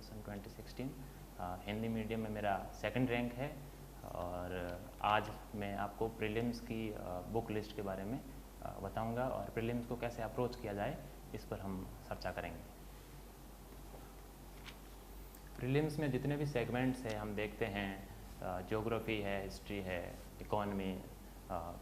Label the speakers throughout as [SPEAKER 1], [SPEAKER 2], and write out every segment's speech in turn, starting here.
[SPEAKER 1] Examination 2016। Hindi medium में मेरा second rank है और आज मैं आपको प्रीलिम्स की बुक लिस्ट के बारे में बताऊंगा और प्रीलिम्स को कैसे अप्रोच किया जाए इस पर हम चर्चा करेंगे। प्रीलिम्स में जितने भी सेगमेंट्स हैं हम देखते हैं, ज्योग्राफी है, हिस्ट्री है, इकोनॉमी,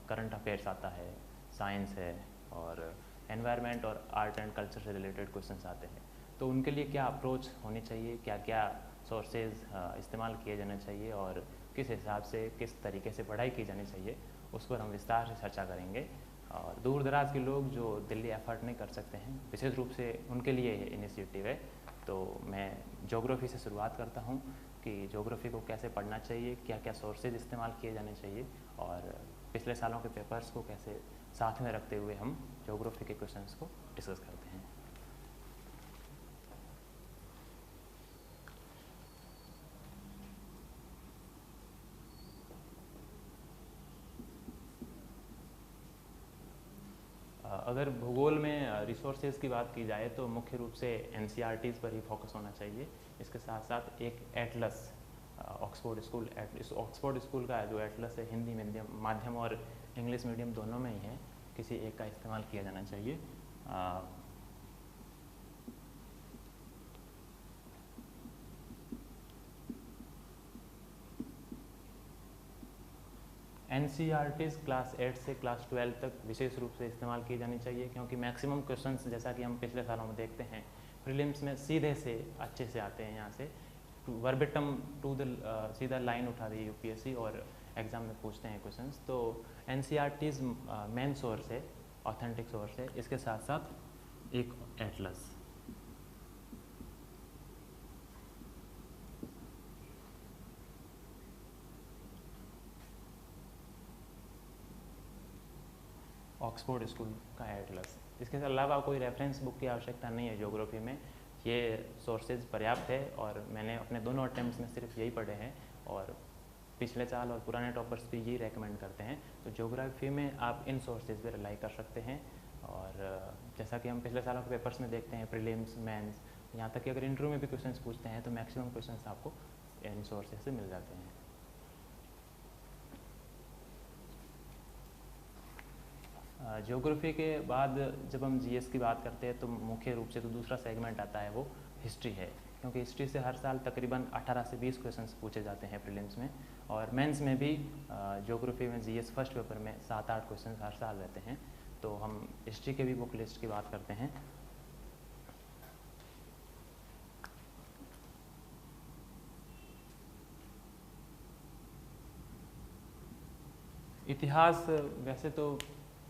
[SPEAKER 1] करंट अफेयर्स आता है, साइंस है और एनवायरनमेंट और आर्ट एंड कल्चर से रिलेटेड क्वेश्चंस आते हैं। तो उनके लिए क्या अप्रोच होनी चाहिए, क्या क्या सोर्सेज इस्तेमाल किए जाने चाहिए और किस हिसाब से किस तरीके से पढ़ाई की जानी चाहिए, उस पर हम विस्तार से चर्चा करेंगे। और दूर दराज के लोग जो दिल्ली एफर्ट नहीं कर सकते हैं, विशेष रूप से उनके लिए ये इनिशिएटिव है। तो मैं ज्योग्राफी से शुरुआत करता हूँ कि ज्योग्राफी को कैसे पढ़ना चाहिए, क्या क्या सोर्सेज इस्तेमाल किए जाने चाहिए और पिछले सालों के पेपर्स को कैसे साथ में रखते हुए हम ज्योग्राफी के क्वेश्चंस को डिस्कस करते हैं। अगर भूगोल में रिसोर्सेज की बात की जाए तो मुख्य रूप से एनसीईआरटीज़ पर ही फोकस होना चाहिए। इसके साथ साथ एक एटलस, ऑक्सफोर्ड स्कूल का जो एटलस है, हिंदी मीडियम माध्यम और इंग्लिश मीडियम दोनों में ही है, किसी एक का इस्तेमाल किया जाना चाहिए। एनसीईआरटीज़ क्लास 8 से क्लास 12 तक विशेष रूप से इस्तेमाल की जानी चाहिए, क्योंकि मैक्सिमम क्वेश्चंस जैसा कि हम पिछले सालों में देखते हैं प्रीलिम्स में सीधे से अच्छे से आते हैं। यहाँ से वर्बिटम टू द सीधा लाइन उठा रही है यूपीएससी और एग्ज़ाम में पूछते हैं क्वेश्चंस। तो एनसीईआरटीज़ मेन सोर्स है, ऑथेंटिक सोर्स है। इसके साथ साथ एक एटलस, ऑक्सफोर्ड स्कूल का एटलस। इसके अलावा कोई रेफरेंस बुक की आवश्यकता नहीं है ज्योग्राफी में, ये सोर्सेज पर्याप्त है और मैंने अपने दोनों अटेम्प्ट्स में सिर्फ यही पढ़े हैं और पिछले साल और पुराने टॉपर्स भी यही रेकमेंड करते हैं। तो ज्योग्राफी में आप इन सोर्सेज पे रिलाई कर सकते हैं और जैसा कि हम पिछले सालों के पेपर्स में देखते हैं, प्रीलिम्स, मेंस, यहाँ तक कि अगर इंटरव्यू में भी क्वेश्चंस पूछते हैं तो मैक्सिमम क्वेश्चंस आपको इन सोर्सेज से मिल जाते हैं। ज्योग्राफी के बाद जब हम जीएस की बात करते हैं तो मुख्य रूप से तो दूसरा सेगमेंट आता है वो हिस्ट्री है, क्योंकि हिस्ट्री से हर साल तकरीबन 18 से 20 क्वेश्चंस पूछे जाते हैं प्रीलिम्स में और मेंस में भी ज्योग्राफी में जीएस फर्स्ट पेपर में 7-8 क्वेश्चंस हर साल रहते हैं। तो हम हिस्ट्री के भी बुक लिस्ट की बात करते हैं। इतिहास वैसे तो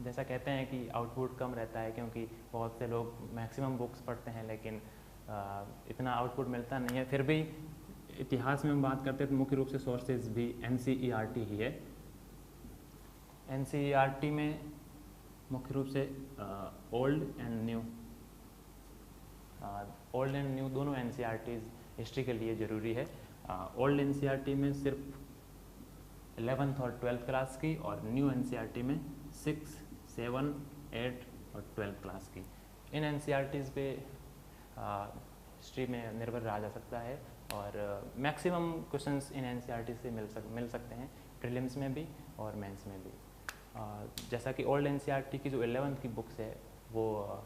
[SPEAKER 1] जैसा कहते हैं कि आउटपुट कम रहता है, क्योंकि बहुत से लोग मैक्सिमम बुक्स पढ़ते हैं लेकिन इतना आउटपुट मिलता नहीं है। फिर भी इतिहास में हम बात करते हैं तो मुख्य रूप से सोर्सेज भी एनसीईआरटी ही है। एनसीईआरटी में मुख्य रूप से ओल्ड एंड न्यू दोनों एनसीईआरटीज हिस्ट्री के लिए ज़रूरी है। ओल्ड एनसीईआरटी में सिर्फ 11th और 12th क्लास की और न्यू एनसीईआरटी में 6, 7, 8 और 12th क्लास की। इन एनसीईआरटीज़ पे हिस्ट्री में निर्भर रहा जा सकता है और मैक्सिमम क्वेश्चंस इन एनसीईआरटी से मिल सकते हैं, प्रीलिम्स में भी और मेंस में भी। जैसा कि ओल्ड एनसीईआरटी की जो 11th की बुक्स है वो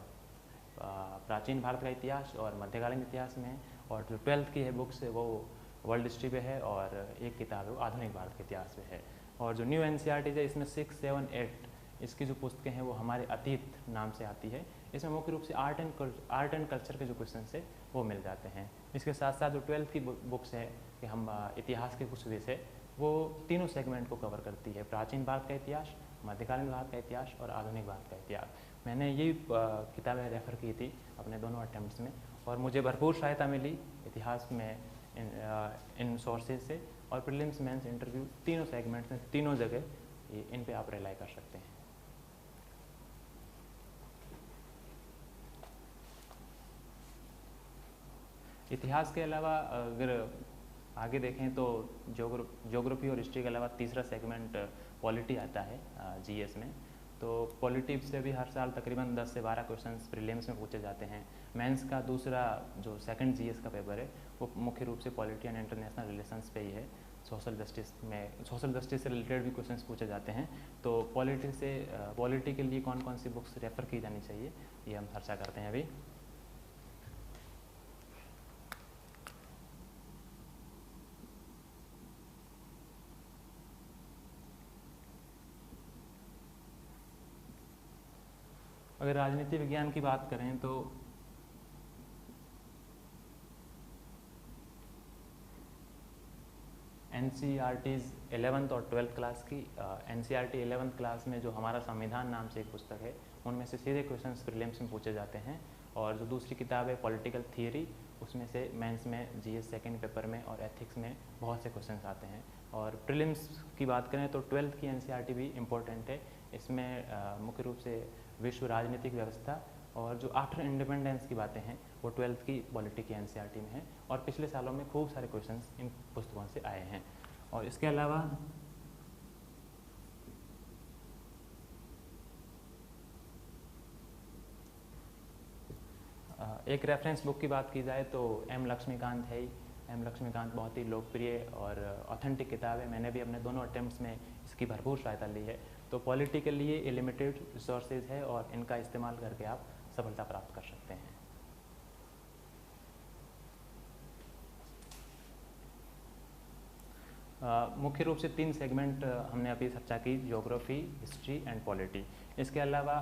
[SPEAKER 1] प्राचीन भारत का इतिहास और मध्यकालीन इतिहास में है और जो 12th की है बुक्स है वो वर्ल्ड हिस्ट्री पे है और एक किताब है वो आधुनिक भारत के इतिहास पे है। और जो न्यू एनसीईआरटी है इसमें 6, 7, 8 इसकी जो पुस्तकें हैं वो हमारे अतीत नाम से आती है। इसमें मुख्य रूप से आर्ट एंड कल्चर के जो क्वेश्चन है वो मिल जाते हैं। इसके साथ साथ जो 12th की बुक्स है कि हम इतिहास के कुछ विषय वो तीनों सेगमेंट को कवर करती है, प्राचीन भारत का इतिहास, मध्यकालीन भारत का इतिहास और आधुनिक भारत का इतिहास। मैंने यही किताबें रेफ़र की थी अपने दोनों अटैम्प्ट्स में और मुझे भरपूर सहायता मिली इतिहास में इन सोर्सेज से और प्रीलिम्स, मेंस, इंटरव्यू तीनों सेगमेंट्स में तीनों जगह इन पे आप रिलाई कर सकते हैं। इतिहास के अलावा अगर आगे देखें तो ज्योग्राफी और हिस्ट्री के अलावा तीसरा सेगमेंट पॉलिटी आता है जीएस में। तो पॉलिटी से भी हर साल तकरीबन 10 से 12 क्वेश्चंस प्रीलिम्स में पूछे जाते हैं। मेंस का दूसरा जो सेकंड जीएस का पेपर है वो मुख्य रूप से पॉलिटी एंड इंटरनेशनल रिलेशंस पे ही है। सोशल जस्टिस से रिलेटेड भी क्वेश्चंस पूछे जाते हैं। तो पॉलिटी के लिए कौन कौन सी बुक्स रेफ़र की जानी चाहिए ये हम चर्चा करते हैं अभी। अगर राजनीति विज्ञान की बात करें तो NCERT's 11th और 12th क्लास की NCERT 11th क्लास में जो हमारा संविधान नाम से एक पुस्तक है उनमें से सीधे क्वेश्चंस प्रीलिम्स में पूछे जाते हैं। और जो दूसरी किताब है पॉलिटिकल थियरी, उसमें से मेंस में जीएस सेकंड पेपर में और एथिक्स में बहुत से क्वेश्चंस आते हैं। और प्रीलिम्स की बात करें तो 12th की NCERT भी इम्पोर्टेंट है। इसमें मुख्य रूप से विश्व राजनीतिक व्यवस्था और जो आफ्टर इंडिपेंडेंस की बातें हैं वो 12th की पॉलिटी की NCERT में है। और पिछले सालों में खूब सारे क्वेश्चंस इन पुस्तकों से आए हैं। और इसके अलावा एक रेफरेंस बुक की बात की जाए तो एम लक्ष्मीकांत है। एम लक्ष्मीकांत बहुत ही लोकप्रिय और ऑथेंटिक किताब है। मैंने भी अपने दोनों अटेम्प्ट्स में इसकी भरपूर सहायता ली है। तो पॉलिटी के लिए ये लिमिटेड रिसोर्सेज है और इनका इस्तेमाल करके आप सफलता प्राप्त कर सकते हैं। मुख्य रूप से 3 सेगमेंट हमने अभी चर्चा की, ज्योग्राफी, हिस्ट्री एंड पॉलिटी। इसके अलावा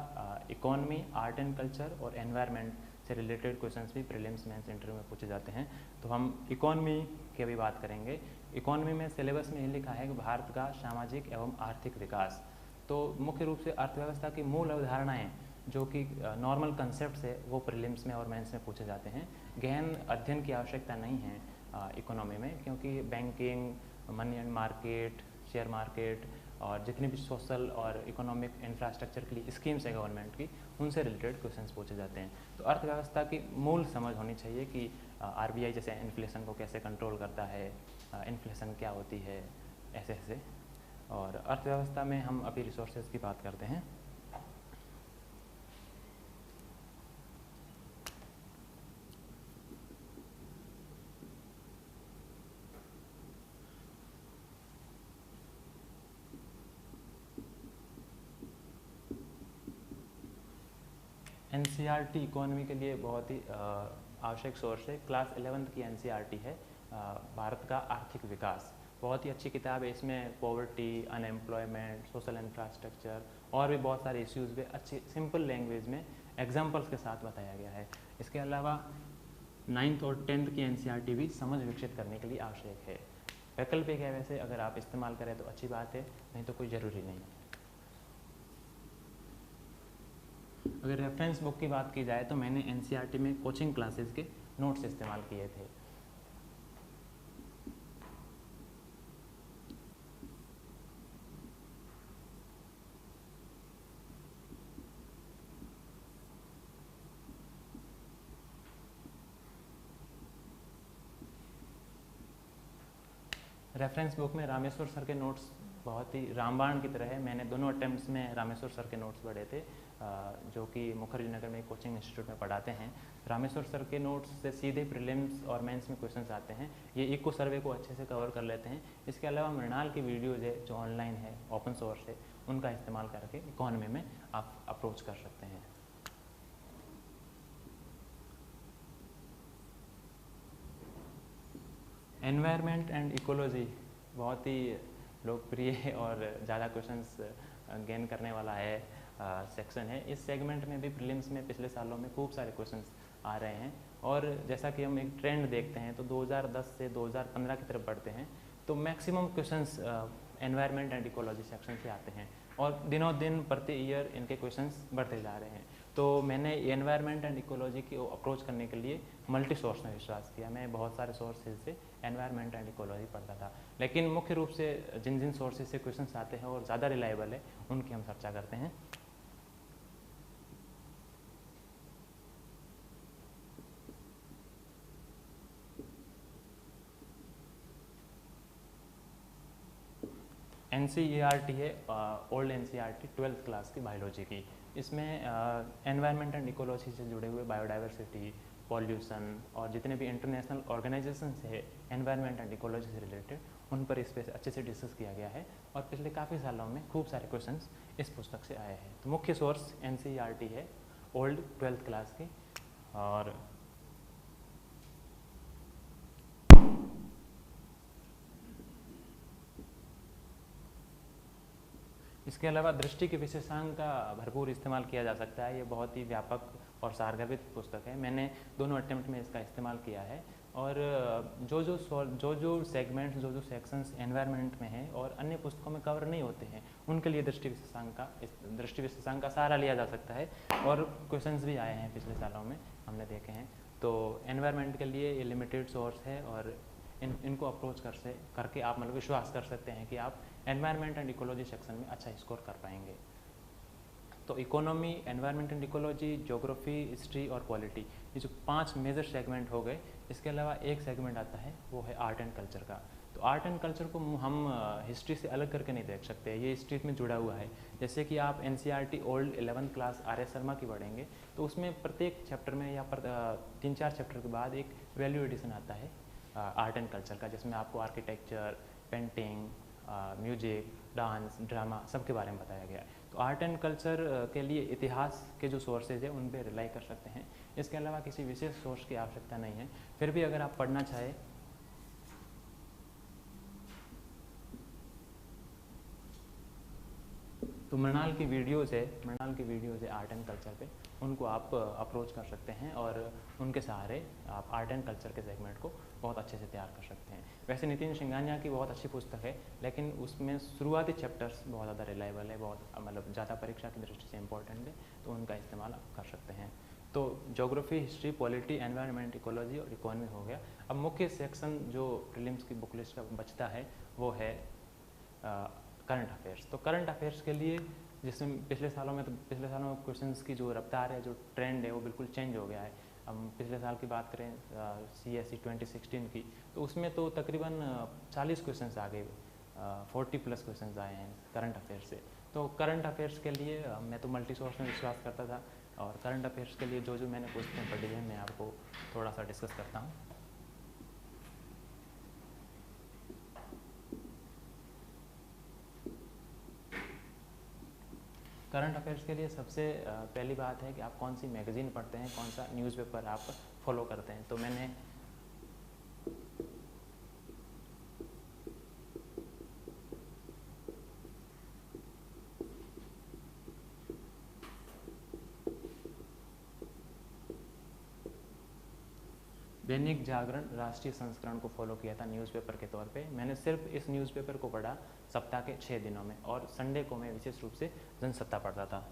[SPEAKER 1] इकोनॉमी, आर्ट एंड कल्चर और एनवायरनमेंट से रिलेटेड क्वेश्चंस भी प्रीलिम्स मेंस इंटरव्यू में पूछे जाते हैं। तो हम इकोनॉमी की अभी बात करेंगे। इकोनॉमी में सिलेबस में ये लिखा है कि भारत का सामाजिक एवं आर्थिक विकास। तो मुख्य रूप से अर्थव्यवस्था की मूल अवधारणाएं जो कि नॉर्मल कंसेप्ट है वो प्रीलिम्स में और मेंस में पूछे जाते हैं। गहन अध्ययन की आवश्यकता नहीं है इकोनॉमी में, क्योंकि banking, money and market, share market और जितनी भी सोशल और इकोनॉमिक इंफ्रास्ट्रक्चर के लिए स्कीम्स है गवर्नमेंट की, उनसे रिलेटेड क्वेश्चंस पूछे जाते हैं। तो अर्थव्यवस्था की मूल समझ होनी चाहिए कि RBI जैसे इन्फ्लेशन को कैसे कंट्रोल करता है, इन्फ्लेशन क्या होती है, ऐसे। और अर्थव्यवस्था में हम अभी रिसोर्सेज की बात करते हैं। NCERT इकोनॉमी के लिए बहुत ही आवश्यक सोर्स है। क्लास 11th की NCERT है भारत का आर्थिक विकास। बहुत ही अच्छी किताब है। इसमें पॉवर्टी, अनएम्प्लॉयमेंट, सोशल इंफ्रास्ट्रक्चर और भी बहुत सारे इश्यूज़ भी अच्छी सिंपल लैंग्वेज में एग्जाम्पल्स के साथ बताया गया है। इसके अलावा 9th और 10th की NCERT भी समझ विकसित करने के लिए आवश्यक है। वैकल्पिक है वैसे, अगर आप इस्तेमाल करें तो अच्छी बात है, नहीं तो कोई ज़रूरी नहीं। अगर रेफरेंस बुक की बात की जाए तो मैंने NCERT में कोचिंग क्लासेस के नोट्स इस्तेमाल किए थे। रेफरेंस बुक में रामेश्वर सर के नोट्स बहुत ही रामबाण की तरह है। मैंने दोनों अटेम्प्ट्स में रामेश्वर सर के नोट्स पढ़े थे, जो कि मुखर्जी नगर में एक कोचिंग इंस्टीट्यूट में पढ़ाते हैं। रामेश्वर सर के नोट्स से सीधे प्रीलिम्स और मेंस में क्वेश्चंस आते हैं। ये इको सर्वे को अच्छे से कवर कर लेते हैं। इसके अलावा मृणाल की वीडियोज़ है जो ऑनलाइन है, ओपन सोर्स है, उनका इस्तेमाल करके इकोनॉमी में आप अप्रोच कर सकते हैं। एनवायरनमेंट एंड इकोलॉजी बहुत ही लोकप्रिय और ज़्यादा क्वेश्चंस गेन करने वाला है सेक्शन है। इस सेगमेंट में भी प्रीलिम्स में पिछले सालों में खूब सारे क्वेश्चंस आ रहे हैं। और जैसा कि हम एक ट्रेंड देखते हैं तो 2010 से 2015 की तरफ बढ़ते हैं तो maximum questions environment and ecology section से आते हैं और दिनों दिन प्रति ईयर इनके क्वेश्चंस बढ़ते जा रहे हैं। तो मैंने एनवायरनमेंट एंड इकोलॉजी की अप्रोच करने के लिए मल्टी सोर्स में विश्वास किया। मैं बहुत सारे सोर्सेज से एनवायरनमेंट एंड इकोलॉजी पढ़ता था, लेकिन मुख्य रूप से जिन जिन सोर्सेज से क्वेश्चंस आते हैं और ज़्यादा रिलायबल है उनकी हम चर्चा करते हैं। NCERT है, ओल्ड NCERT 12th क्लास की बायोलॉजी की। इसमें एनवायरनमेंट एंड इकोलॉजी से जुड़े हुए बायोडाइवर्सिटी, पॉल्यूशन और जितने भी इंटरनेशनल ऑर्गेनाइजेशंस है एनवायरनमेंट एंड इकोलॉजी से रिलेटेड, उन पर इस पर अच्छे से डिस्कस किया गया है और पिछले काफ़ी सालों में खूब सारे क्वेश्चंस इस पुस्तक से आए हैं। तो मुख्य सोर्स NCERT है, ओल्ड 12th क्लास की। और इसके अलावा दृष्टि के विशेषांक का भरपूर इस्तेमाल किया जा सकता है। ये बहुत ही व्यापक और सारगर्भित पुस्तक है। मैंने दोनों अटेम्प्ट में इसका इस्तेमाल किया है और जो जो सेगमेंट्स, जो जो सेक्शंस एनवायरनमेंट में हैं और अन्य पुस्तकों में कवर नहीं होते हैं, उनके लिए दृष्टि विशेषांक का सहारा लिया जा सकता है। और क्वेश्चंस भी आए हैं पिछले सालों में, हमने देखे हैं। तो एनवायरनमेंट के लिए ये लिमिटेड सोर्स है और इनको अप्रोच करके आप मतलब विश्वास कर सकते हैं कि आप एनवायरनमेंट एंड इकोलॉजी सेक्शन में अच्छा स्कोर कर पाएंगे। तो economy, environment and ecology, geography, history और पॉलिटी, ये जो 5 मेजर सेगमेंट हो गए। इसके अलावा एक सेगमेंट आता है, वो है आर्ट एंड कल्चर का। तो आर्ट एंड कल्चर को हम हिस्ट्री से अलग करके नहीं देख सकते, ये हिस्ट्री में जुड़ा हुआ है। जैसे कि आप NCERT old 11th class RS Sharma की पढ़ेंगे तो उसमें प्रत्येक चैप्टर में या 3-4 चैप्टर के बाद एक वैल्यू एडिशन आता है आर्ट एंड कल्चर का, जिसमें आपको architecture, painting, music, dance, drama सबके बारे में बताया गया है। तो आर्ट एंड कल्चर के लिए इतिहास के जो सोर्सेज है उन पे रिलाई कर सकते हैं। इसके अलावा किसी विशेष सोर्स की आवश्यकता नहीं है। फिर भी अगर आप पढ़ना चाहें तो मृणाल की वीडियोज़ है आर्ट एंड कल्चर पे, उनको आप अप्रोच कर सकते हैं और उनके सहारे आप आर्ट एंड कल्चर के सेगमेंट को बहुत अच्छे से तैयार कर सकते हैं। वैसे नितिन सिंघानिया की बहुत अच्छी पुस्तक है, लेकिन उसमें शुरुआती चैप्टर्स बहुत ज़्यादा रिलायबल है, बहुत मतलब ज़्यादा परीक्षा की दृष्टि से इंपॉर्टेंट है, तो उनका इस्तेमाल आप कर सकते हैं। तो geography, history, polity, environment, ecology और इकोनॉमी हो गया। अब मुख्य सेक्शन जो प्रीलिम्स की बुक लिस्ट का बचता है वो है करंट अफेयर्स। तो करंट अफेयर्स के लिए जिसमें पिछले सालों में क्वेश्चंस की जो रफ्तार है, जो ट्रेंड है, वो बिल्कुल चेंज हो गया है। हम पिछले साल की बात करें CSE 2016 की, तो उसमें तो तकरीबन 40 क्वेश्चंस आ गए, 40+ क्वेश्चंस आए हैं करंट अफेयर्स से। तो करंट अफेयर्स के लिए मैं तो मल्टी सोर्स में विश्वास करता था, और करंट अफेयर्स के लिए जो जो मैंने पुस्तकें पढ़ी है मैं आपको थोड़ा सा डिस्कस करता हूँ। करंट अफेयर्स के लिए सबसे पहली बात है कि आप कौन सी मैगज़ीन पढ़ते हैं, कौन सा न्यूज़पेपर आप फॉलो करते हैं। तो मैंने दैनिक जागरण राष्ट्रीय संस्करण को फॉलो किया था न्यूज़पेपर के तौर पे। मैंने सिर्फ इस न्यूज़पेपर को पढ़ा सप्ताह के 6 दिनों में, और संडे को मैं विशेष रूप से जनसत्ता पढ़ता था।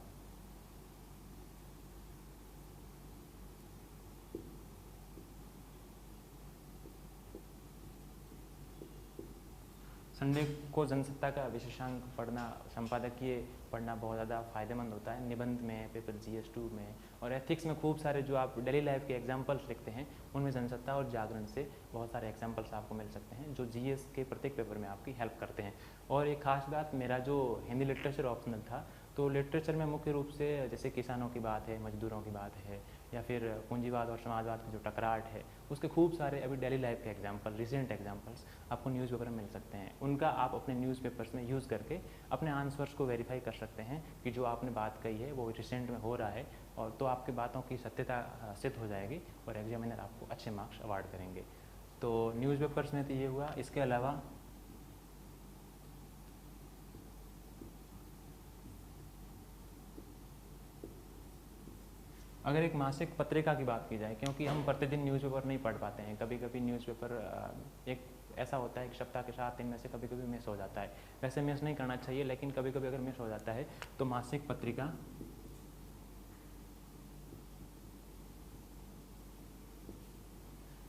[SPEAKER 1] संडे को जनसत्ता का विशेषांक पढ़ना, संपादकीय पढ़ना बहुत ज़्यादा फायदेमंद होता है। निबंध में, पेपर GS2 में और एथिक्स में खूब सारे जो आप डेली लाइफ के एग्जाम्पल्स लिखते हैं, उनमें जनसत्ता और जागरण से बहुत सारे एग्जाम्पल्स आपको मिल सकते हैं जो GS के प्रत्येक पेपर में आपकी हेल्प करते हैं। और एक खास बात, मेरा जो हिंदी लिटरेचर ऑप्शनल था, तो लिटरेचर में मुख्य रूप से जैसे किसानों की बात है, मजदूरों की बात है, या फिर पूंजीवाद और समाजवाद की जो टकराहट है, उसके खूब सारे अभी डेली लाइफ के एग्जाम्पल, रिसेंट एग्जाम्पल्स आपको न्यूज़पेपर में मिल सकते हैं। उनका आप अपने न्यूज़पेपर्स में यूज़ करके अपने आंसर्स को वेरीफाई कर सकते हैं कि जो आपने बात कही है वो रिसेंट में हो रहा है, और तो आपकी बातों की सत्यता सिद्ध हो जाएगी और एग्जामिनर आपको अच्छे मार्क्स अवार्ड करेंगे। तो न्यूज़पेपर्स में तो ये हुआ। इसके अलावा अगर एक मासिक पत्रिका की बात की जाए, क्योंकि हम प्रतिदिन न्यूज़पेपर नहीं पढ़ पाते हैं, कभी कभी न्यूज़पेपर एक ऐसा होता है कि सप्ताह के 7 दिन में से कभी कभी मिस हो जाता है। वैसे मिस नहीं करना चाहिए, लेकिन कभी कभी अगर मिस हो जाता है तो मासिक पत्रिका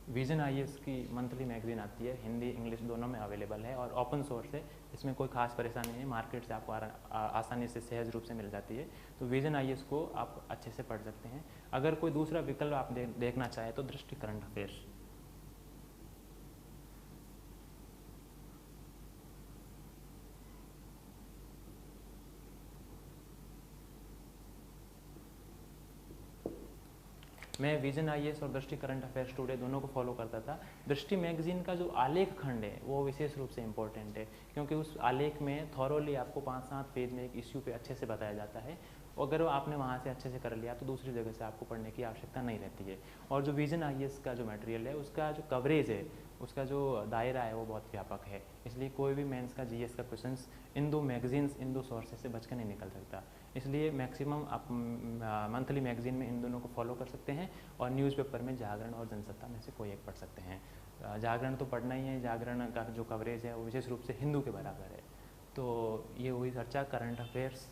[SPEAKER 1] विजन IAS की मंथली मैगजीन आती है, हिंदी इंग्लिश दोनों में अवेलेबल है और ओपन सोर्स है। इसमें कोई खास परेशानी नहीं है, मार्केट से आपको आसानी से सहज रूप से मिल जाती है। तो विजन IAS को आप अच्छे से पढ़ सकते हैं। अगर कोई दूसरा विकल्प आप देखना चाहें तो दृष्टि करंट अफेयर्स। मैं विजन IAS और दृष्टि करंट अफेयर्स टुडे दोनों को फॉलो करता था। दृष्टि मैगजीन का जो आलेख खंड है वो विशेष रूप से इम्पोर्टेंट है, क्योंकि उस आलेख में थॉरोली आपको 5-7 पेज में एक इश्यू पे अच्छे से बताया जाता है। अगर आपने वहाँ से अच्छे से कर लिया तो दूसरी जगह से आपको पढ़ने की आवश्यकता नहीं रहती है। और जो विजन IAS का जो मटेरियल है उसका जो कवरेज है, उसका जो दायरा है वो बहुत व्यापक है, इसलिए कोई भी मेंस का GS का क्वेश्चंस इन दो मैगजीन्स, इन दो सोर्सेज से बच के नहीं निकल सकता। इसलिए मैक्सिमम आप मंथली मैगजीन में इन दोनों को फॉलो कर सकते हैं, और न्यूज़पेपर में जागरण और जनसत्ता में से कोई एक पढ़ सकते हैं। जागरण तो पढ़ना ही है, जागरण का जो कवरेज है वो विशेष रूप से हिंदू के बराबर है। तो ये हुई चर्चा current affairs,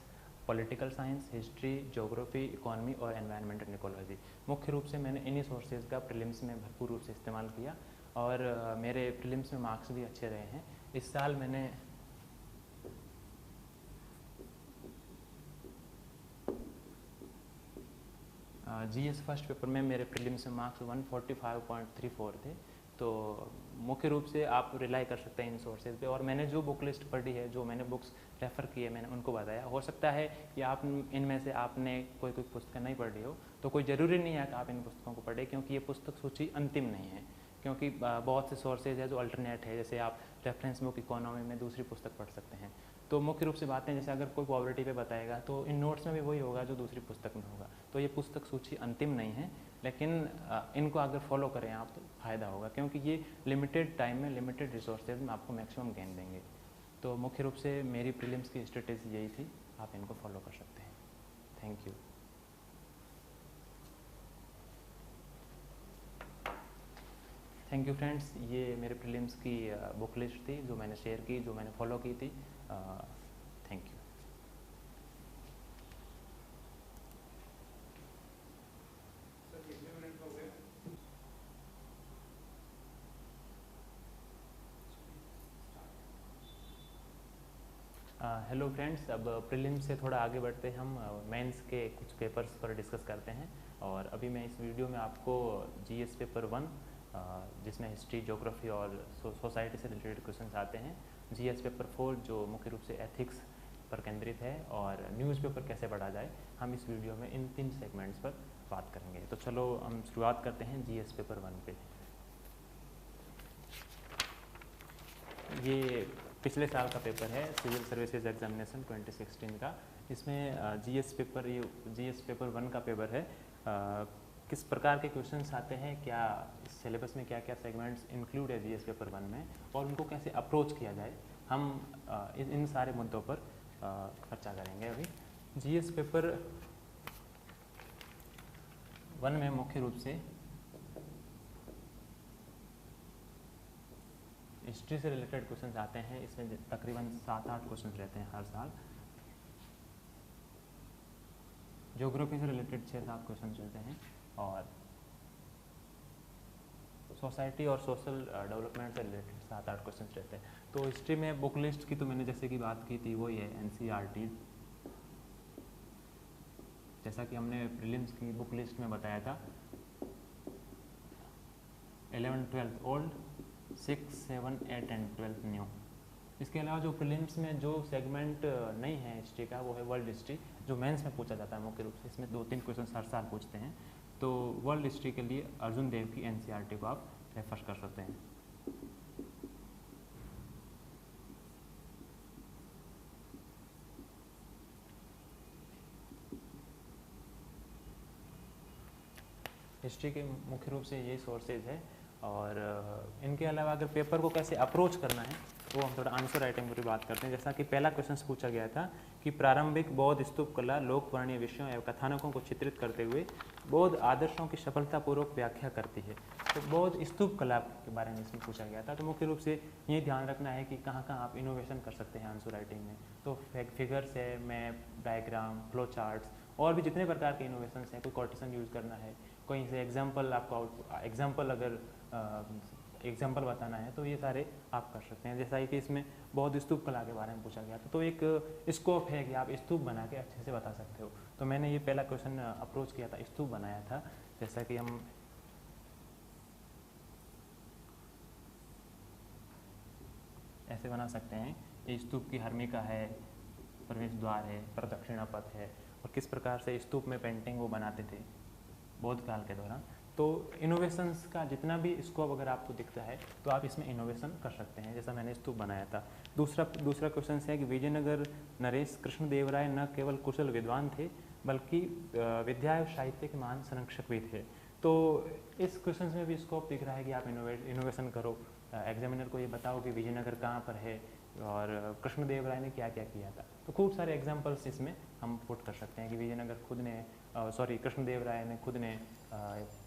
[SPEAKER 1] political science, history, geography, economy और एनवायरनमेंट एंड इकोलॉजी। मुख्य रूप से मैंने इन्हीं सोर्सेज का प्रीलिम्स में भरपूर रूप से इस्तेमाल किया, और मेरे प्रीलिम्स में मार्क्स भी अच्छे रहे हैं। इस साल मैंने GS फर्स्ट पेपर में मेरे प्रीलिम्स में मार्क्स 145.34 थे। तो मुख्य रूप से आप रिलाई कर सकते हैं इन सोर्सेज पे, और मैंने जो बुक लिस्ट पढ़ी है, जो मैंने बुक्स रेफ़र की है, मैंने उनको बताया। हो सकता है कि आप इनमें से आपने कोई पुस्तक नहीं पढ़ी हो, तो कोई ज़रूरी नहीं है कि आप इन पुस्तकों को पढ़ें, क्योंकि ये पुस्तक सूची अंतिम नहीं है, क्योंकि बहुत से सोर्सेज है जो अल्टरनेट है। जैसे आप रेफरेंस बुक इकोनॉमी में दूसरी पुस्तक पढ़ सकते हैं। तो मुख्य रूप से बातें, जैसे अगर कोई पॉवर्टी पे बताएगा तो इन नोट्स में भी वही होगा जो दूसरी पुस्तक में होगा। तो ये पुस्तक सूची अंतिम नहीं है, लेकिन इनको अगर फॉलो करें आप तो फ़ायदा होगा, क्योंकि ये लिमिटेड टाइम में, लिमिटेड रिसोर्सेज में आपको मैक्सिमम गेन देंगे। तो मुख्य रूप से मेरी प्रीलिम्स की स्ट्रेटेजी यही थी, आप इनको फॉलो कर सकते हैं। Thank you. Thank you friends, ये मेरे प्रीलिम्स की बुक लिस्ट थी जो मैंने शेयर की, जो मैंने फॉलो की थी। Thank you. हेलो फ्रेंड्स, अब प्रीलिम्स से थोड़ा आगे बढ़ते हम मेंस के कुछ पेपर्स पर डिस्कस करते हैं। और अभी मैं इस वीडियो में आपको GS पेपर 1, जिसमें हिस्ट्री, ज्योग्राफी और सोसाइटी से रिलेटेड क्वेश्चंस आते हैं, GS पेपर 4 जो मुख्य रूप से एथिक्स पर केंद्रित है, और न्यूज़पेपर कैसे पढ़ा जाए, हम इस वीडियो में इन 3 सेगमेंट्स पर बात करेंगे। तो चलो हम शुरुआत करते हैं GS पेपर 1 पे। ये पिछले साल का पेपर है, सिविल सर्विसेज एग्जामिनेशन 2016 का। इसमें GS पेपर 1 का पेपर है। किस प्रकार के क्वेश्चंस आते हैं, क्या सिलेबस में क्या क्या सेगमेंट्स इंक्लूड है GS पेपर 1 में, और उनको कैसे अप्रोच किया जाए, हम इन सारे मुद्दों पर चर्चा करेंगे अभी। GS पेपर 1 में मुख्य रूप से हिस्ट्री से रिलेटेड क्वेश्चंस आते हैं। इसमें तकरीबन 7-8 क्वेश्चंस रहते हैं हर साल। ज्योग्राफी से रिलेटेड 6-7 क्वेश्चंस रहते हैं, और सोसाइटी और सोशल डेवलपमेंट से रिलेटेड 7-8 क्वेश्चंस रहते हैं। तो हिस्ट्री में बुक लिस्ट की तो मैंने जैसे कि बात की थी, वही है NCERT, जैसा कि हमने प्रीलिम्स की बुक लिस्ट में बताया था। 11th 12th old, 6, 7, 8 and 12th new. इसके अलावा जो प्रीलिम्स में जो सेगमेंट नहीं है हिस्ट्री का, वो है वर्ल्ड हिस्ट्री, जो मेंस में पूछा जाता है मुख्य रूप से। इसमें 2-3 क्वेश्चन हर साल पूछते हैं। तो वर्ल्ड हिस्ट्री के लिए अर्जुन देव की NCERT को आप रेफर कर सकते हैं। हिस्ट्री के मुख्य रूप से यही सोर्सेज है, और इनके अलावा अगर पेपर को कैसे अप्रोच करना है, वो हम थोड़ा आंसर राइटिंग पर बात करते हैं। जैसा कि पहला क्वेश्चन पूछा गया था कि प्रारंभिक बौद्ध स्तूप कला लोकवर्णीय विषयों एवं कथानकों को चित्रित करते हुए बौद्ध आदर्शों की सफलतापूर्वक व्याख्या करती है। तो बौद्ध स्तूप कला के बारे में इसमें पूछा गया था। तो मुख्य रूप से ये ध्यान रखना है कि कहाँ कहाँ आप इनोवेशन कर सकते हैं आंसर राइटिंग में। तो फिगर्स है, मैप, डायग्राम, फ्लो चार्ट्स, और भी जितने प्रकार के इनोवेशंस हैं, कोई कोटेशन यूज़ करना है, कहीं से एग्जाम्पल आपको अगर एग्जाम्पल बताना है, तो ये सारे आप कर सकते हैं। जैसा कि इसमें बौद्ध स्तूप कला के बारे में पूछा गया था, तो एक स्कोप है कि आप स्तूप बना के अच्छे से बता सकते हो। तो मैंने ये पहला क्वेश्चन अप्रोच किया था, स्तूप बनाया था। जैसा कि हम ऐसे बना सकते हैं, ये स्तूप की हर्मिका है, प्रवेश द्वार है, प्रदक्षिणा पथ है, और किस प्रकार से स्तूप में पेंटिंग वो बनाते थे। बौद्ध काल के दौरान। तो इनोवेशंस का जितना भी स्कोप अगर आपको दिखता है तो आप इसमें इनोवेशन कर सकते हैं, जैसा मैंने स्तूप बनाया था। दूसरा क्वेश्चन है कि विजयनगर नरेश कृष्णदेवराय न केवल कुशल विद्वान थे बल्कि विद्या एवं साहित्य के महान संरक्षक भी थे। तो इस क्वेश्चन में भी स्कोप दिख रहा है कि आप इनोवेशन करो, एग्जामिनर को ये बताओ कि विजयनगर कहाँ पर है और कृष्णदेवराय ने क्या क्या किया था। तो खूब सारे एग्जाम्पल्स इसमें हम पुट कर सकते हैं कि विजयनगर खुद ने कृष्णदेवराय ने खुद ने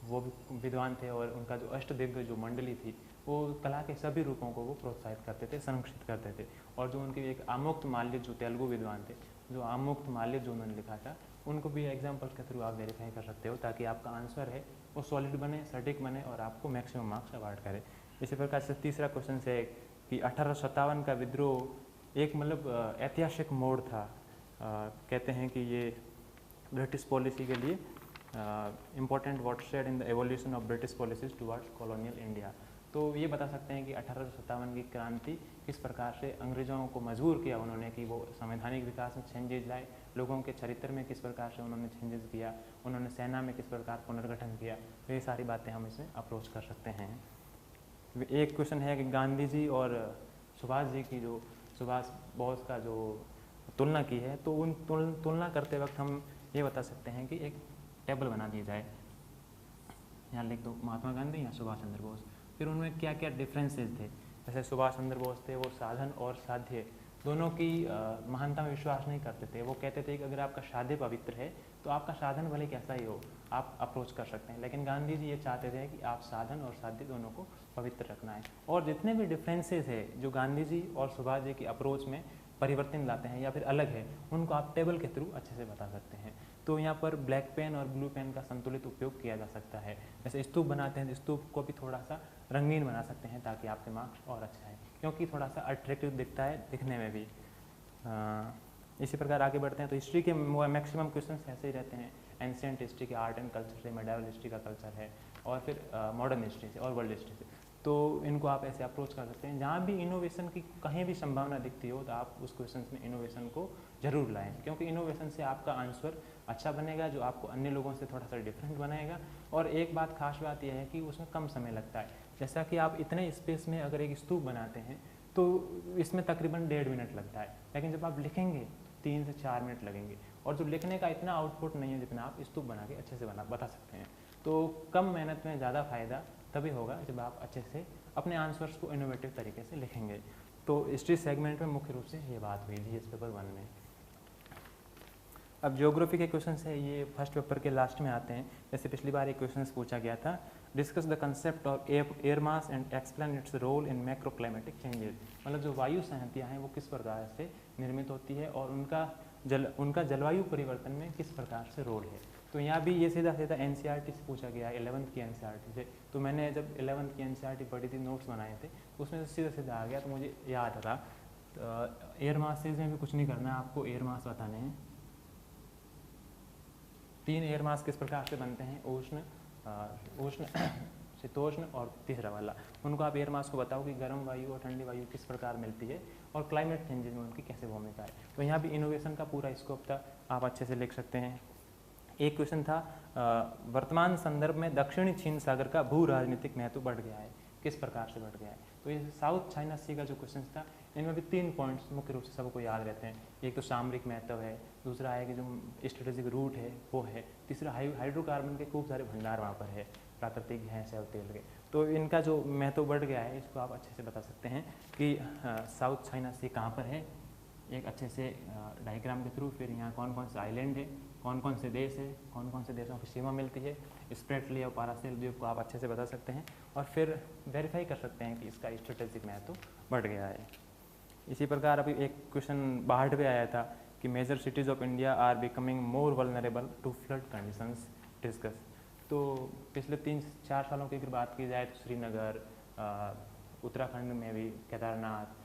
[SPEAKER 1] वो भी विद्वान थे और उनका जो अष्टदिग्गज जो मंडली थी वो कला के सभी रूपों को वो प्रोत्साहित करते थे, संरक्षित करते थे। और जो उनके एक आमुक्त माल्य जो तेलुगु विद्वान थे, जो आमुक्त माल्य जो उन्होंने लिखा था, उनको भी एग्जाम्पल्स के थ्रू आप वेरीफाई कर सकते हो ताकि आपका आंसर है वो सॉलिड बने, सटीक बने और आपको मैक्सिमम मार्क्स अवार्ड करे। इसी प्रकार से तीसरा क्वेश्चन है कि 1857 का विद्रोह एक मतलब ऐतिहासिक मोड़ था। कहते हैं कि ये ब्रिटिश पॉलिसी के लिए important watershed in the evolution of British policies towards colonial India. तो ये बता सकते हैं कि 1857 की क्रांति किस प्रकार से अंग्रेज़ों को मजबूर किया उन्होंने कि वो संवैधानिक विकास में चेंजेज लाए, लोगों के चरित्र में किस प्रकार से उन्होंने चेंजेस किया, उन्होंने सेना में किस प्रकार पुनर्गठन किया। तो ये सारी बातें हम इसमें अप्रोच कर सकते हैं। एक क्वेश्चन है कि गांधी जी और सुभाष जी की जो सुभाष बोस का जो तुलना की है, तो उन तुलना करते वक्त हम ये बता सकते हैं कि एक टेबल बना दिया जाए, यहाँ लिख दो महात्मा गांधी या सुभाष चंद्र बोस, फिर उनमें क्या क्या डिफरेंसेस थे। जैसे सुभाष चंद्र बोस थे वो साधन और साध्य दोनों की महानता में विश्वास नहीं करते थे। वो कहते थे कि अगर आपका साध्य पवित्र है तो आपका साधन भले कैसा ही हो आप अप्रोच कर सकते हैं, लेकिन गांधी जी ये चाहते थे कि आप साधन और साध्य दोनों को पवित्र रखना है। और जितने भी डिफरेंसेस है जो गांधी जी और सुभाष जी की अप्रोच में परिवर्तन लाते हैं या फिर अलग है, उनको आप टेबल के थ्रू अच्छे से बता सकते हैं। तो यहाँ पर ब्लैक पेन और ब्लू पेन का संतुलित उपयोग किया जा सकता है। जैसे स्तूप बनाते हैं तो स्तूप को भी थोड़ा सा रंगीन बना सकते हैं ताकि आपके मार्क्स और अच्छा है, क्योंकि थोड़ा सा अट्रैक्टिव दिखता है दिखने में भी। इसी प्रकार आगे बढ़ते हैं तो हिस्ट्री के मैक्सिमम क्वेश्चन ऐसे ही रहते हैं। एंशिएंट हिस्ट्री के आर्ट एंड कल्चर से, मेडिवल हिस्ट्री का कल्चर है और फिर मॉडर्न हिस्ट्री से और वर्ल्ड हिस्ट्री से। तो इनको आप ऐसे अप्रोच कर सकते हैं। जहाँ भी इनोवेशन की कहीं भी संभावना दिखती हो तो आप उस क्वेश्चन में इनोवेशन को जरूर लाएं, क्योंकि इनोवेशन से आपका आंसर अच्छा बनेगा जो आपको अन्य लोगों से थोड़ा सा डिफरेंट बनाएगा। और एक बात खास बात यह है कि उसमें कम समय लगता है। जैसा कि आप इतने स्पेस में अगर एक स्तूप बनाते हैं तो इसमें तकरीबन 1.5 मिनट लगता है, लेकिन जब आप लिखेंगे 3 से 4 मिनट लगेंगे। और जो लिखने का इतना आउटपुट नहीं है जितना आप स्तूप बना के अच्छे से बता सकते हैं। तो कम मेहनत में ज़्यादा फायदा तभी होगा जब आप अच्छे से अपने आंसर्स को इनोवेटिव तरीके से लिखेंगे। तो हिस्ट्री सेगमेंट में मुख्य रूप से ये बात हुई जीएस पेपर 1 में। अब ज्योग्राफी के क्वेश्चन है, ये फर्स्ट पेपर के लास्ट में आते हैं। जैसे पिछली बार एक क्वेश्चन पूछा गया था, discuss the concept of air mass and explain its role in macro climatic changes. मतलब जो वायु संहतियाँ हैं वो किस प्रकार से निर्मित होती है और उनका जलवायु परिवर्तन में किस प्रकार से रोल है। तो यहाँ भी ये सीधा सीधा एनसीईआरटी से पूछा गया है, 11th की एनसीईआरटी से। तो मैंने जब 11th की एनसीईआरटी पढ़ी थी, नोट्स बनाए थे, तो उसमें से सीधा सीधा आ गया, तो मुझे याद था। एयर मासेज में भी कुछ नहीं करना है आपको, एयर मास बताने हैं। 3 एयर मास किस प्रकार से बनते हैं, उष्ण शीतोष्ण और तीसरा वाला। उनको आप एयर मास को बताओ कि गर्म वायु और ठंडी वायु किस प्रकार मिलती है और क्लाइमेट चेंजेस में उनकी कैसे भूमिका है। तो यहाँ भी इनोवेशन का पूरा स्कोप था, आप अच्छे से लिख सकते हैं। एक क्वेश्चन था, वर्तमान संदर्भ में दक्षिणी चीन सागर का भू राजनीतिक महत्व बढ़ गया है, किस प्रकार से बढ़ गया है। तो ये साउथ चाइना सी का जो क्वेश्चन था, इनमें भी 3 पॉइंट्स मुख्य रूप से सबको याद रहते हैं। एक तो सामरिक महत्व है, दूसरा है कि जो स्ट्रेटेजिक रूट है वो है, तीसरा हाइड्रोकार्बन के खूब सारे भंडार वहाँ पर है, प्राकृतिक गैस और तेल के। तो इनका जो महत्व बढ़ गया है इसको आप अच्छे से बता सकते हैं कि साउथ चाइना सी कहाँ पर है, एक अच्छे से डायग्राम के थ्रू। फिर यहाँ कौन कौन से आइलैंड है, कौन कौन से देश है, कौन कौन से देशों की सीमा मिलती है, स्प्रेटली और पारासेल द्वीप को आप अच्छे से बता सकते हैं और फिर वेरीफाई कर सकते हैं कि इसका स्ट्रेटेजिक महत्व बढ़ गया है। इसी प्रकार अभी एक क्वेश्चन बाहर पे आया था कि major cities of India are becoming more vulnerable to flood conditions, discuss. तो पिछले 3-4 सालों की अगर बात की जाए तो श्रीनगर, उत्तराखंड में भी केदारनाथ,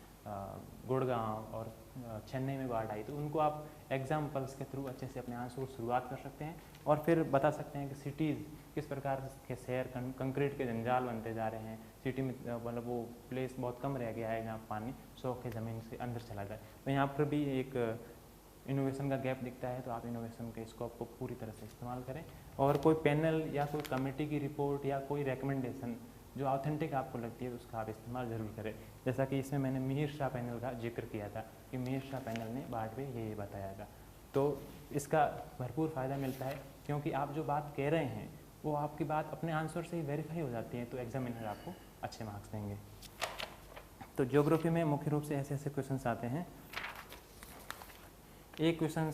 [SPEAKER 1] गुड़गांव और चेन्नई में बाढ़ आई। तो उनको आप एग्जाम्पल्स के थ्रू अच्छे से अपने आंसर को शुरुआत कर सकते हैं और फिर बता सकते हैं कि सिटीज़ किस प्रकार के शहर कंक्रीट के जंजाल बनते जा रहे हैं। सिटी में मतलब वो प्लेस बहुत कम रह गया है जहाँ पानी 100 के ज़मीन से अंदर चला जाए। तो यहाँ पर भी एक इनोवेशन का गैप दिखता है तो आप इनोवेशन के स्कोप को पूरी तरह से इस्तेमाल करें, और कोई पैनल या कोई कमेटी की रिपोर्ट या कोई रिकमेंडेशन जो ऑथेंटिक आपको लगती है तो उसका आप इस्तेमाल ज़रूर करें। जैसा कि इसमें मैंने मिहिर शाह पैनल का जिक्र किया था कि मिहिर शाह पैनल ने बाढ़ में ये बताया था, तो इसका भरपूर फ़ायदा मिलता है क्योंकि आप जो बात कह रहे हैं वो आपकी बात अपने आंसर से ही वेरीफाई हो जाती है, तो एग्जामिनर आपको अच्छे मार्क्स देंगे। तो ज्योग्राफी में मुख्य रूप से ऐसे ऐसे क्वेश्चंस आते हैं। एक क्वेश्चन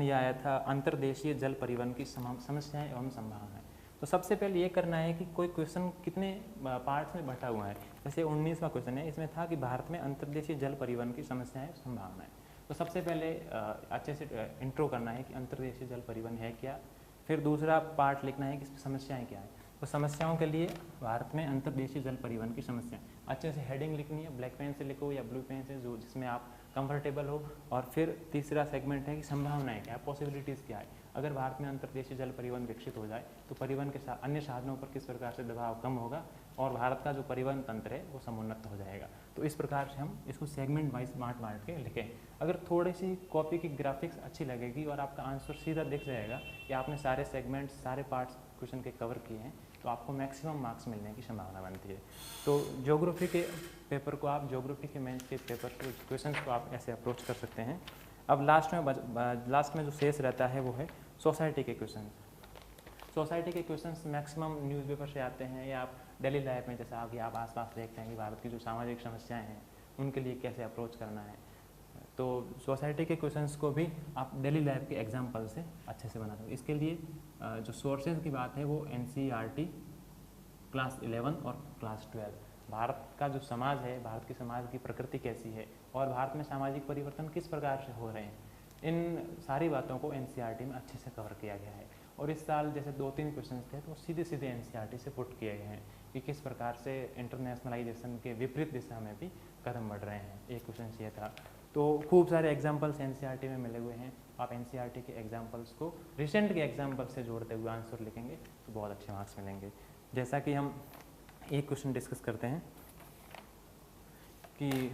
[SPEAKER 1] ये आया था, अंतर्देशीय जल परिवहन की समस्याएं एवं संभावनाएं। तो सबसे पहले ये करना है कि कोई क्वेश्चन कितने पार्ट्स में बटा हुआ है। जैसे 19वां क्वेश्चन है, इसमें था कि भारत में अंतर्देशीय जल परिवहन की समस्याएं संभावनाएं। तो सबसे पहले अच्छे से इंट्रो करना है कि अंतर्देशीय जल परिवहन है क्या, फिर दूसरा पार्ट लिखना है कि समस्याएं क्या है। तो समस्याओं के लिए भारत में अंतर्देशीय जल परिवहन की समस्या अच्छे से हेडिंग लिखनी है, ब्लैक पेन से लिखो या ब्लू पेन से, जो जिसमें आप कंफर्टेबल हो। और फिर तीसरा सेगमेंट है कि संभावनाएं क्या है, पॉसिबिलिटीज़ क्या है। अगर भारत में अंतर्देशीय जल परिवहन विकसित हो जाए तो परिवहन के साथ अन्य साधनों पर किस प्रकार से दबाव कम होगा और भारत का जो परिवहन तंत्र है वो समुन्नत हो जाएगा। तो इस प्रकार से हम इसको सेगमेंट वाइज बांट के लिखें। अगर थोड़ी सी कॉपी की ग्राफिक्स अच्छी लगेगी और आपका आंसर सीधा दिख जाएगा कि आपने सारे सेगमेंट्स सारे पार्ट्स क्वेश्चन के कवर किए हैं, तो आपको मैक्सिमम मार्क्स मिलने की संभावना बनती है। तो ज्योग्राफी के पेपर को आप ज्योग्राफी के मेंस के पेपर के क्वेश्चंस को आप ऐसे अप्रोच कर सकते हैं। अब लास्ट में जो शेष रहता है वो है सोसाइटी के क्वेश्चन। सोसाइटी के क्वेश्चंस मैक्सिमम न्यूज़पेपर से आते हैं या आप डेली लाइफ में, जैसा कि आप आसपास देखते हैं कि भारत की जो सामाजिक समस्याएं हैं उनके लिए कैसे अप्रोच करना है। तो सोसाइटी के क्वेश्चंस को भी आप डेली लाइफ के एग्जाम्पल से अच्छे से बना सकते। इसके लिए जो सोर्सेज की बात है वो NCERT क्लास 11 और क्लास 12, भारत का जो समाज है, भारत की समाज की प्रकृति कैसी है और भारत में सामाजिक परिवर्तन किस प्रकार से हो रहे हैं, इन सारी बातों को NCERT में अच्छे से कवर किया गया है। और इस साल जैसे 2-3 क्वेश्चन थे तो सीधे NCERT से पुट किए गए हैं कि किस प्रकार से इंटरनेशनलाइजेशन के विपरीत दिशा में भी कदम बढ़ रहे हैं। एक क्वेश्चन ये था। तो खूब सारे एग्जाम्पल्स NCERT में मिले हुए हैं। आप NCERT के एग्जाम्पल्स को रिसेंट के एग्जाम्पल से जोड़ते हुए आंसर लिखेंगे तो बहुत अच्छे मार्क्स मिलेंगे। जैसा कि हम एक क्वेश्चन डिस्कस करते हैं कि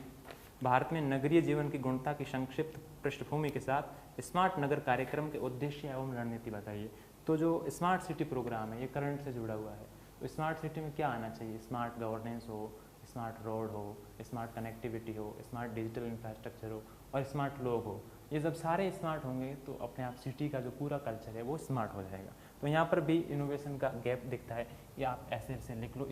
[SPEAKER 1] भारत में नगरीय जीवन की गुणवत्ता की संक्षिप्त पृष्ठभूमि के साथ स्मार्ट नगर कार्यक्रम के उद्देश्य एवं रणनीति बताइए। तो जो स्मार्ट सिटी प्रोग्राम है ये करंट से जुड़ा हुआ है। तो स्मार्ट सिटी में क्या आना चाहिए, स्मार्ट गवर्नेंस हो, स्मार्ट रोड हो, स्मार्ट कनेक्टिविटी हो, स्मार्ट डिजिटल इंफ्रास्ट्रक्चर हो और स्मार्ट लोग हो। ये जब सारे स्मार्ट होंगे तो अपने आप सिटी का जो पूरा कल्चर है वो स्मार्ट हो जाएगा। तो यहाँ पर भी इनोवेशन का गैप दिखता है कि आप ऐसे ऐसे लिख लो,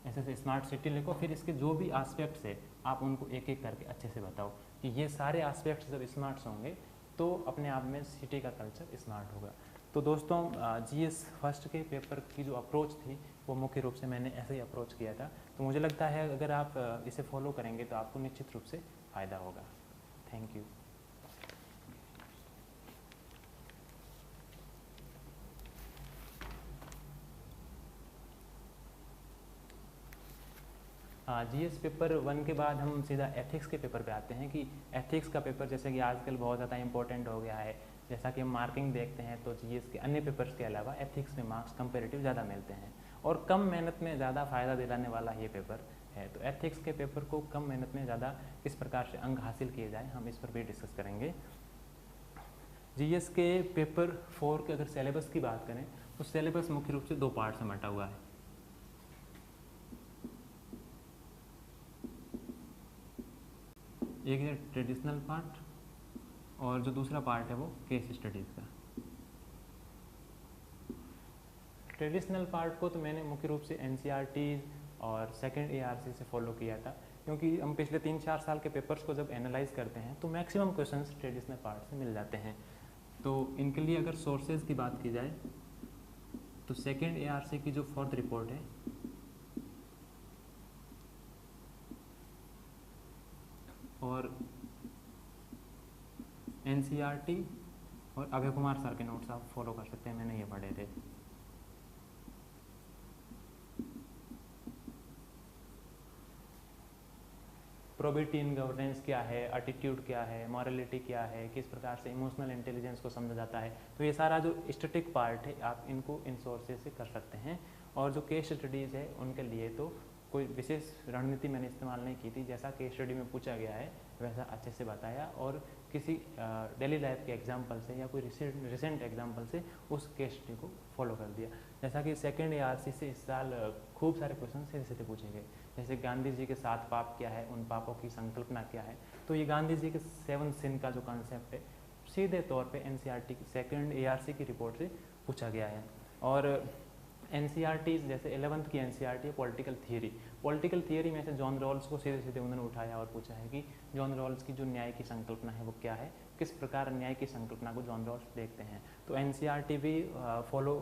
[SPEAKER 1] ऐसे स्मार्ट सिटी लिखो, फिर इसके जो भी एस्पेक्ट्स है आप उनको एक एक करके अच्छे से बताओ कि ये सारे एस्पेक्ट्स जब स्मार्ट्स होंगे तो अपने आप में सिटी का कल्चर स्मार्ट होगा। तो दोस्तों GS फर्स्ट के पेपर की जो अप्रोच थी वो मुख्य रूप से मैंने ऐसे ही अप्रोच किया था। तो मुझे लगता है अगर आप इसे फॉलो करेंगे तो आपको निश्चित रूप से फ़ायदा होगा। Thank you. GS पेपर 1 के बाद हम सीधा एथिक्स के पेपर पे आते हैं कि एथिक्स का पेपर जैसे कि आजकल बहुत ज़्यादा इंपॉर्टेंट हो गया है। जैसा कि हम मार्किंग देखते हैं तो GS के अन्य पेपर्स के अलावा एथिक्स में मार्क्स कंपेरेटिव ज़्यादा मिलते हैं और कम मेहनत में ज़्यादा फ़ायदा दिलाने वाला ये पेपर है। तो एथिक्स के पेपर को कम मेहनत में ज़्यादा किस प्रकार से अंक हासिल किए जाए हम इस पर भी डिस्कस करेंगे। GS के पेपर 4 के अगर सिलेबस की बात करें तो सिलेबस मुख्य रूप से 2 पार्ट्स में बटा हुआ है। एक है ट्रेडिशनल पार्ट और जो दूसरा पार्ट है वो केस स्टडीज़ का। ट्रेडिशनल पार्ट को तो मैंने मुख्य रूप से NCERT और सेकंड ARC से फॉलो किया था, क्योंकि हम पिछले 3-4 साल के पेपर्स को जब एनालाइज करते हैं तो मैक्सिमम क्वेश्चंस ट्रेडिशनल पार्ट से मिल जाते हैं। तो इनके लिए अगर सोर्सेज की बात की जाए तो सेकंड ARC की जो 4th रिपोर्ट है और NCERT और अभय कुमार सर के नोट्स आप फॉलो कर सकते हैं, मैंने ये पढ़े थे। प्रोबेबिलिटी इन गवर्नेंस क्या है, एटीट्यूड क्या है, मॉरलिटी क्या है, किस प्रकार से इमोशनल इंटेलिजेंस को समझा जाता है। तो ये सारा जो स्टैटिक पार्ट है आप इनको इन सोर्सेज से कर सकते हैं। और जो केस स्टडीज़ है उनके लिए तो कोई विशेष रणनीति मैंने इस्तेमाल नहीं की थी, जैसा केस स्टडी में पूछा गया है वैसा अच्छे से बताया और किसी डेली लाइफ के एग्जाम्पल से या कोई रिसेंट एग्जाम्पल से उस केस स्टडी को फॉलो कर दिया। जैसा कि सेकेंड ARC से इस साल खूब सारे क्वेश्चन सीधे सीधे पूछे गए, जैसे गांधी जी के 7 पाप क्या है, उन पापों की संकल्पना क्या है। तो ये गांधी जी के 7 सिन का जो कॉन्सेप्ट है सीधे तौर पे NCERT की सेकेंड ARC की रिपोर्ट से पूछा गया है। और NCERT जैसे 11th की NCERT है पॉलिटिकल थियरी में से जॉन रॉल्स को सीधे सीधे उन्होंने उठाया और पूछा है कि जॉन रॉल्स की जो न्याय की संकल्पना है वो क्या है, किस प्रकार न्याय की संकल्पना को जॉन रॉल्स देखते हैं। तो NCERT भी फॉलो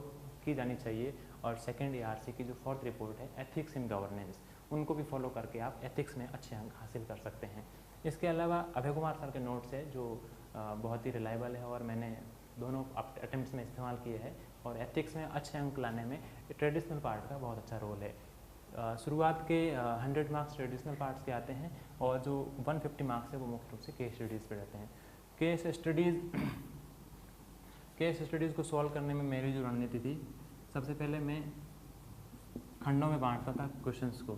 [SPEAKER 1] की जानी चाहिए। और सेकेंड ARC की जो 4th रिपोर्ट है एथिक्स इन गवर्नेंस, उनको भी फॉलो करके आप एथिक्स में अच्छे अंक हासिल कर सकते हैं। इसके अलावा अभय कुमार सर के नोट्स है जो बहुत ही रिलायबल है और मैंने दोनों अटेम्प्ट्स में इस्तेमाल किए हैं। और एथिक्स में अच्छे अंक लाने में ट्रेडिशनल पार्ट का बहुत अच्छा रोल है। शुरुआत के 100 मार्क्स ट्रेडिशनल पार्ट्स के आते हैं और जो 150 मार्क्स है वो मुख्य रूप से केस स्टडीज़ पे रहते हैं। केस स्टडीज़ को सॉल्व करने में मेरी जो रणनीति थी, सबसे पहले मैं खंडों में बांटता था क्वेश्चंस को।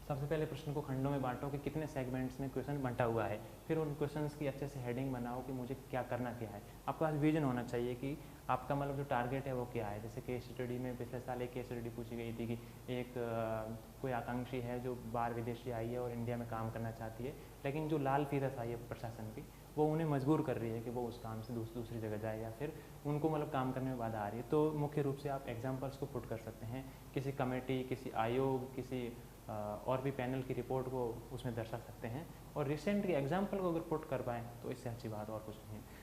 [SPEAKER 1] सबसे पहले प्रश्न को खंडों में बांटो कि कितने सेगमेंट्स में क्वेश्चन बंटा हुआ है, फिर उन क्वेश्चंस की अच्छे से हेडिंग बनाओ कि मुझे क्या करना क्या है। आपके पास विजन होना चाहिए कि आपका मतलब जो टारगेट है वो क्या है। जैसे केस स्टडी में पिछले साल एक केस स्टडी पूछी गई थी कि एक कोई आकांक्षी है जो बाहर विदेशी आई है और इंडिया में काम करना चाहती है, लेकिन जो लाल फीरस आई है प्रशासन की वो उन्हें मजबूर कर रही है कि वो उस काम से दूसरी जगह जाए या फिर उनको मतलब काम करने में बाधा आ रही है। तो मुख्य रूप से आप एग्जाम्पल्स को पुट कर सकते हैं, किसी कमेटी, किसी आयोग, किसी और भी पैनल की रिपोर्ट को उसमें दर्शा सकते हैं। और रिसेंट के एग्जाम्पल को अगर पुट कर पाएँ तो इससे अच्छी बात और कुछ नहीं है।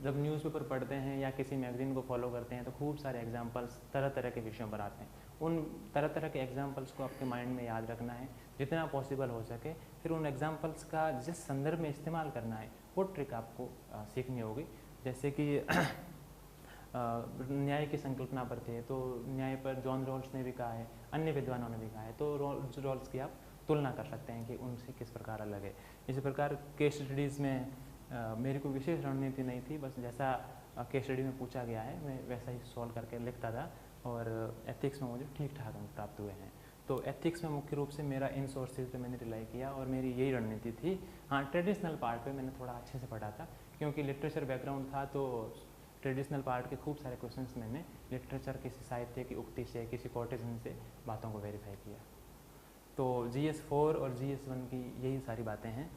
[SPEAKER 1] जब न्यूज़पेपर पढ़ते हैं या किसी मैगजीन को फॉलो करते हैं तो खूब सारे एग्जाम्पल्स तरह तरह के विषयों पर आते हैं। उन तरह तरह के एग्जाम्पल्स को आपके माइंड में याद रखना है जितना पॉसिबल हो सके। फिर उन एग्जाम्पल्स का जिस संदर्भ में इस्तेमाल करना है वो ट्रिक आपको सीखनी होगी। जैसे कि न्याय की संकल्पना पर थे तो न्याय पर जॉन रॉल्स ने भी कहा है, अन्य विद्वानों ने भी कहा है, तो रॉल्स की आप तुलना कर सकते हैं कि उनसे किस प्रकार अलग है। इसी प्रकार केस स्टडीज़ में मेरी कोई विशेष रणनीति नहीं थी, बस जैसा केस स्टडी में पूछा गया है मैं वैसा ही सॉल्व करके लिखता था। और एथिक्स में मुझे ठीक ठाक अंक प्राप्त हुए हैं। तो एथिक्स में मुख्य रूप से मेरा इन सोर्सेज पे मैंने रिलाई किया और मेरी यही रणनीति थी। हाँ, ट्रेडिशनल पार्ट पे मैंने थोड़ा अच्छे से पढ़ा था क्योंकि लिटरेचर बैकग्राउंड था, तो ट्रेडिशनल पार्ट के खूब सारे क्वेश्चंस मैंने लिटरेचर, किसी साहित्य की उक्ति से, किसी कोटेशन से बातों को वेरीफाई किया। तो GS 4 और GS 1 की यही सारी बातें हैं।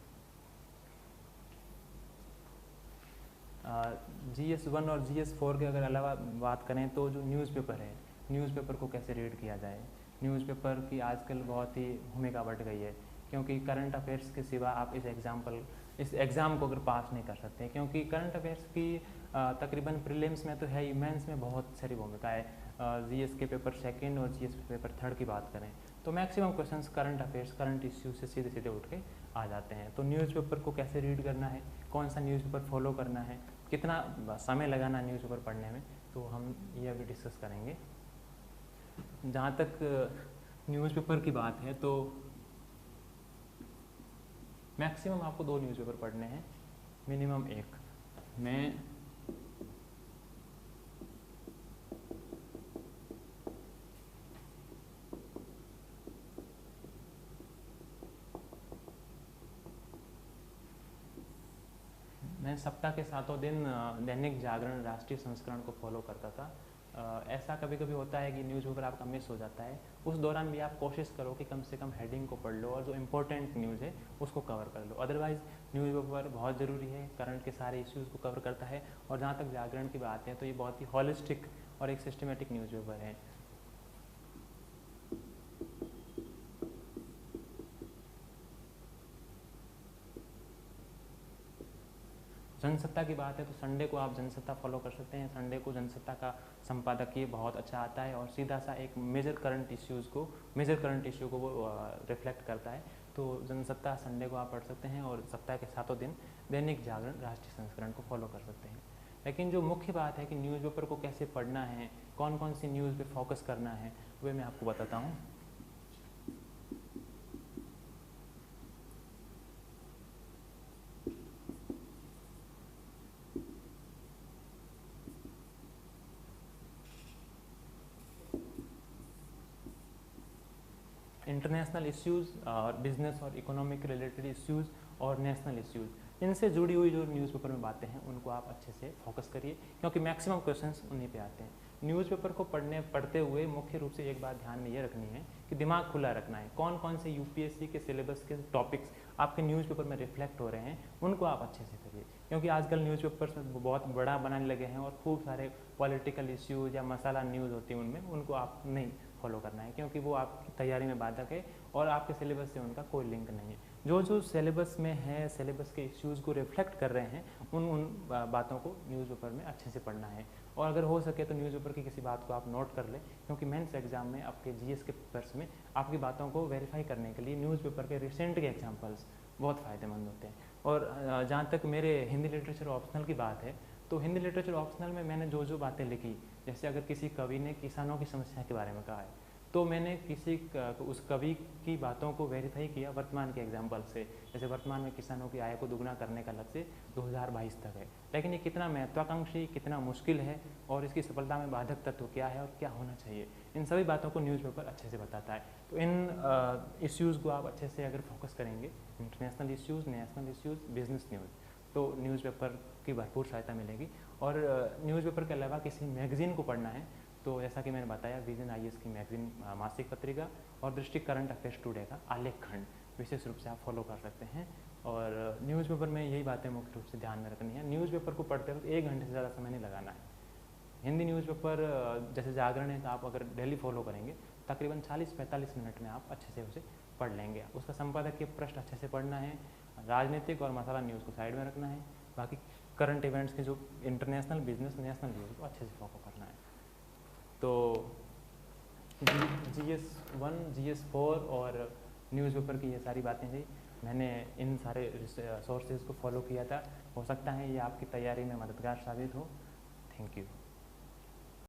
[SPEAKER 1] GS 1 और GS 4 के अगर अलावा बात करें तो जो न्यूज़पेपर है, न्यूज़पेपर को कैसे रीड किया जाए। न्यूज़पेपर की आजकल बहुत ही भूमिका बढ़ गई है क्योंकि करंट अफेयर्स के सिवा आप इस एग्ज़ाम को अगर पास नहीं कर सकते, क्योंकि करंट अफेयर्स की तकरीबन प्रीलिम्स में तो है ही, मेंस में बहुत सारी भूमिका है। GS के पेपर 2 और GS पेपर 3 की बात करें तो maximum questions current affairs, current issues से सीधे सीधे उठ के आ जाते हैं। तो न्यूज़पेपर को कैसे रीड करना है, कौन सा न्यूज़पेपर फॉलो करना है, कितना समय लगाना है न्यूज़पेपर पढ़ने में, तो हम ये अभी डिस्कस करेंगे। जहाँ तक न्यूज़पेपर की बात है तो मैक्सिमम आपको 2 न्यूज़पेपर पढ़ने हैं, मिनिमम 1। मैं सप्ताह के 7 दिन दैनिक जागरण राष्ट्रीय संस्करण को फॉलो करता था। ऐसा कभी कभी होता है कि न्यूज़पेपर आपका मिस हो जाता है, उस दौरान भी आप कोशिश करो कि कम से कम हेडिंग को पढ़ लो और जो इम्पोर्टेंट न्यूज़ है उसको कवर कर लो। अदरवाइज़ न्यूज़पेपर बहुत ज़रूरी है, करंट के सारे इश्यूज़ को कवर करता है। और जहाँ तक जागरण की बात है तो ये बहुत ही हॉलिस्टिक और एक सिस्टमेटिक न्यूज़पेपर है। जनसत्ता की बात है तो संडे को आप जनसत्ता फॉलो कर सकते हैं। संडे को जनसत्ता का संपादकीय बहुत अच्छा आता है और सीधा सा एक मेजर करंट इश्यू को वो रिफ्लेक्ट करता है। तो जनसत्ता संडे को आप पढ़ सकते हैं और सप्ताह के 7 दिन दैनिक जागरण राष्ट्रीय संस्करण को फॉलो कर सकते हैं। लेकिन जो मुख्य बात है कि न्यूज़पेपर को कैसे पढ़ना है, कौन कौन सी न्यूज़ पे फोकस करना है, वह मैं आपको बताता हूँ। इंटरनेशनल इश्यूज़ और बिजनेस और इकोनॉमिक रिलेटेड इश्यूज़ और नेशनल इश्यूज़, इनसे जुड़ी हुई जो न्यूज़पेपर में बातें हैं उनको आप अच्छे से फोकस करिए, क्योंकि मैक्सिमम क्वेश्चंस उन्हीं पे आते हैं। न्यूज़पेपर को पढ़ते हुए मुख्य रूप से एक बात ध्यान में ये रखनी है कि दिमाग खुला रखना है। कौन कौन से यूपीएससी के सिलेबस के टॉपिक्स आपके न्यूज़पेपर में रिफ्लेक्ट हो रहे हैं उनको आप अच्छे से करिए, क्योंकि आजकल न्यूज़पेपर्स बहुत बड़ा बनाने लगे हैं और खूब सारे पॉलिटिकल इश्यूज या मसाला न्यूज़ होती हैं उनमें, उनको आप नहीं फॉलो करना है, क्योंकि वो आपकी तैयारी में बाधक है और आपके सिलेबस से उनका कोई लिंक नहीं है। जो जो सिलेबस में है, सिलेबस के इश्यूज़ को रिफ्लेक्ट कर रहे हैं, उन बातों को न्यूज़पेपर में अच्छे से पढ़ना है। और अगर हो सके तो न्यूज़पेपर की किसी बात को आप नोट कर लें, क्योंकि मेंस एग्जाम में आपके जीएस के पेपर्स में आपकी बातों को वेरीफाई करने के लिए न्यूज़पेपर के रिसेंट के एग्जाम्पल्स बहुत फ़ायदेमंद होते हैं। और जहाँ तक मेरे हिंदी लिटरेचर ऑप्शनल की बात है, तो हिंदी लिटरेचर ऑप्शनल में मैंने जो जो बातें लिखी, जैसे अगर किसी कवि ने किसानों की समस्या के बारे में कहा है तो मैंने उस कवि की बातों को वेरीफाई किया वर्तमान के एग्जाम्पल से। जैसे वर्तमान में किसानों की आय को दुगना करने का लक्ष्य 2022 तक है, लेकिन ये कितना महत्वाकांक्षी, कितना मुश्किल है और इसकी सफलता में बाधक तत्व क्या है और क्या होना चाहिए, इन सभी बातों को न्यूज़पेपर अच्छे से बताता है। तो इन इश्यूज़ को आप अच्छे से अगर फोकस करेंगे, international issues, national issues, business news, तो न्यूज़पेपर की भरपूर सहायता मिलेगी। और न्यूज़पेपर के अलावा किसी मैगज़ीन को पढ़ना है तो जैसा कि मैंने बताया, विजन आईएएस की मैगज़ीन मासिक पत्रिका और दृष्टि करंट अफेयर्स टुडे का आलेख खंड विशेष रूप से आप फॉलो कर सकते हैं। और न्यूज़पेपर में यही बातें मुख्य रूप से ध्यान में रखनी है। न्यूज़पेपर को पढ़ते वक्त 1 घंटे से ज़्यादा समय नहीं लगाना है। हिंदी न्यूज़पेपर जैसे जागरण है, तो आप अगर डेली फॉलो करेंगे तकरीबन 40-45 मिनट में आप अच्छे से उसे पढ़ लेंगे। उसका संपादकीय पृष्ठ अच्छे से पढ़ना है, राजनीतिक और मसाला न्यूज़ को साइड में रखना है, बाकी करंट इवेंट्स के जो इंटरनेशनल, बिजनेस, नेशनल न्यूज़ को अच्छे से फॉलो करना है। तो GS1, GS4 और न्यूज़पेपर की ये सारी बातें थी। मैंने इन सारे सोर्सेज को फॉलो किया था। हो सकता है ये आपकी तैयारी में मददगार साबित हो। Thank you.